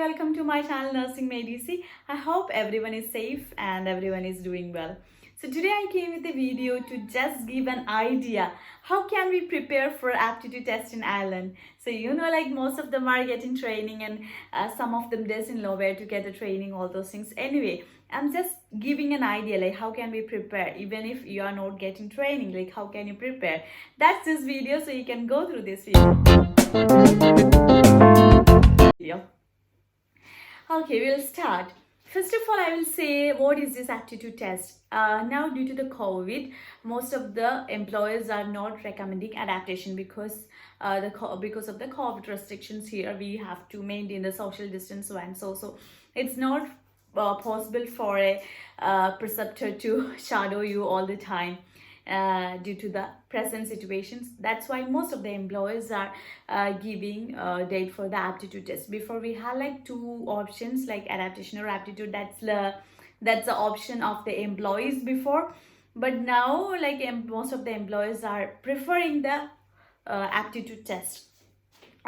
Welcome to my channel Nursing Medici. I hope everyone is safe and everyone is doing well. So today I came with a video to just give an idea how can we prepare for aptitude test in Ireland. So like most of them are getting training and some of them doesn't know where to get the training, all those things. Anyway, I'm just giving an idea like how can we prepare even if you are not getting training, like how can you prepare. That's this video, so you can go through this video. Okay, we'll start. First of all, I will say what is this aptitude test? Now, due to the COVID, most of the employers are not recommending adaptation because because of the COVID restrictions here. We have to maintain the social distance and so it's not possible for a preceptor to shadow you all the time. Due to the present situations, that's why most of the employers are giving date for the aptitude test. Before we had like two options like adaptation or aptitude. That's the option of the employees before, but now like most of the employers are preferring the aptitude test.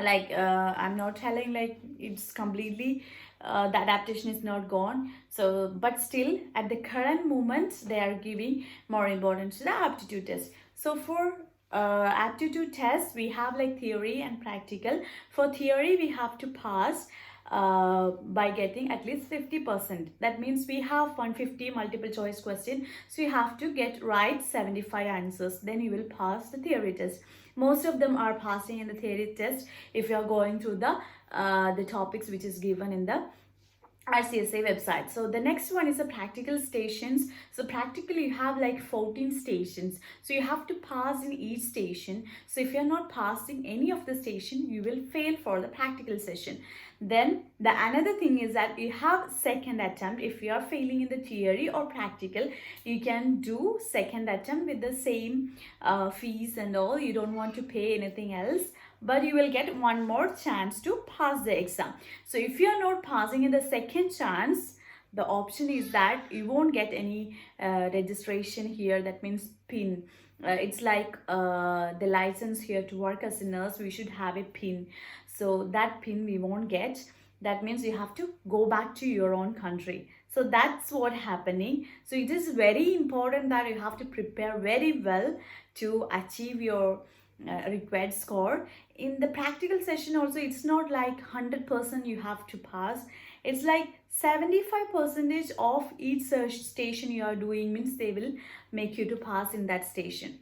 Like I'm not telling like it's completely the adaptation is not gone, so but still at the current moment they are giving more importance to the aptitude test. So for aptitude test we have like theory and practical. For theory we have to pass by getting at least 50%. That means we have 150 multiple choice question, so you have to get right 75 answers, then you will pass the theory test. Most of them are passing in the theory test if you are going through the topics which is given in the RCSA website. So the next one is the practical stations. So practically you have like 14 stations, so you have to pass in each station. So if you're not passing any of the station, you will fail for the practical session. Then the another thing is that you have second attempt. If you are failing in the theory or practical, you can do second attempt with the same fees and all. You don't want to pay anything else, but you will get one more chance to pass the exam. So if you are not passing in the second chance, the option is that you won't get any registration here. That means PIN. It's like the license here to work as a nurse, we should have a PIN. So that PIN we won't get. That means you have to go back to your own country. So that's what happening. So it is very important that you have to prepare very well to achieve your required score. In the practical session also, it's not like 100% you have to pass. It's like 75% of each station you are doing means they will make you to pass in that station.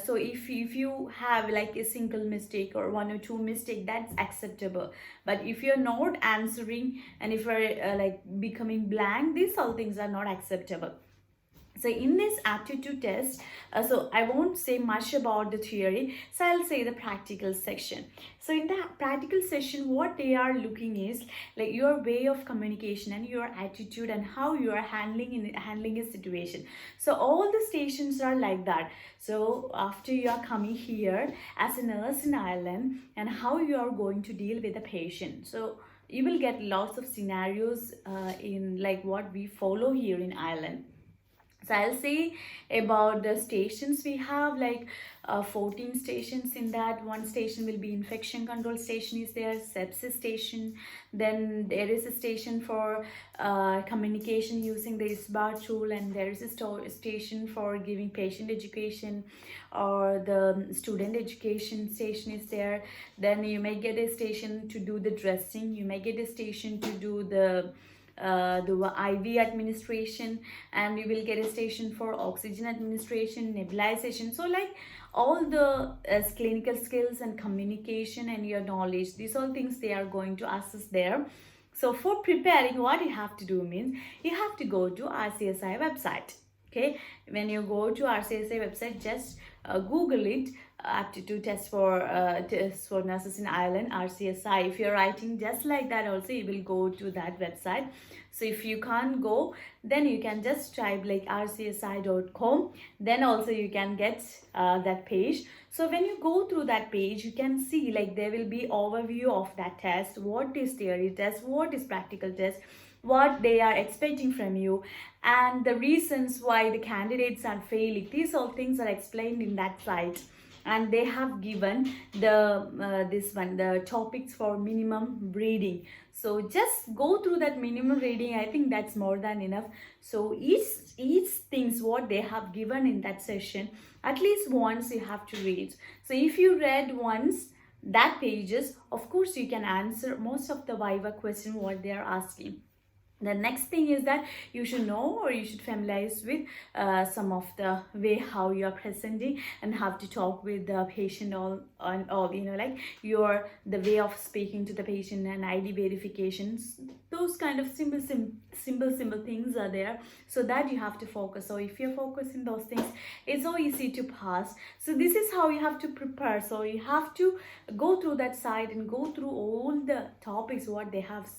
So if you have like a single mistake or one or two mistake, that's acceptable. But if you're not answering and if you're like becoming blank, these all things are not acceptable. So in this aptitude test, so I won't say much about the theory, so I'll say the practical section. So in the practical session, what they are looking is like your way of communication and your attitude and how you are handling a situation. So all the stations are like that. So after you are coming here as a nurse in Ireland, and how you are going to deal with a patient. So you will get lots of scenarios in like what we follow here in Ireland. So I'll say about the stations. We have like 14 stations. In that, one station will be infection control station is there, sepsis station. Then there is a station for communication using the ISBAR tool, and there is a station for giving patient education, or the student education station is there. Then you may get a station to do the dressing. You may get a station to do the IV administration, and you will get a station for oxygen administration, nebulization. So like all the clinical skills and communication and your knowledge, these all things they are going to assess there. So for preparing, what you have to do means you have to go to RCSI website. Okay, when you go to RCSI website, just Google it, aptitude test for nurses in Ireland, RCSI. If you're writing just like that also, you will go to that website. So if you can't go, then you can just type like rcsi.com, then also you can get that page. So when you go through that page, you can see like there will be overview of that test, what is theory test, what is practical test, what they are expecting from you, and the reasons why the candidates are failing. These all things are explained in that site. and they have given the this one, the topics for minimum reading. So just go through that minimum reading. I think that's more than enough. So each things what they have given in that session, at least once you have to read. So if you read once that pages, of course you can answer most of the viva question what they are asking. The next thing is that you should know, or you should familiarize with some of the way how you are presenting and how to talk with the patient, all like your the way of speaking to the patient and ID verifications. Those kind of simple things are there, so that you have to focus. So if you're focusing those things, it's so easy to pass. So this is how you have to prepare. So you have to go through that site and go through all the topics what they have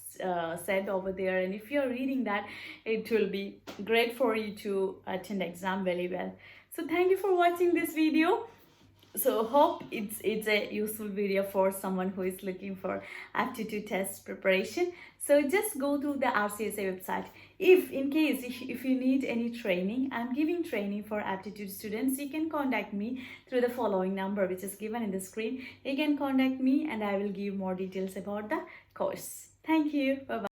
said over there, and if you're reading that, it will be great for you to attend exam very well. So thank you for watching this video. So hope it's a useful video for someone who is looking for aptitude test preparation. So just go through the RCSA website. If in case if you need any training, I'm giving training for aptitude students. You can contact me through the following number which is given in the screen. You can contact me and I will give more details about the course. Thank you. Bye bye.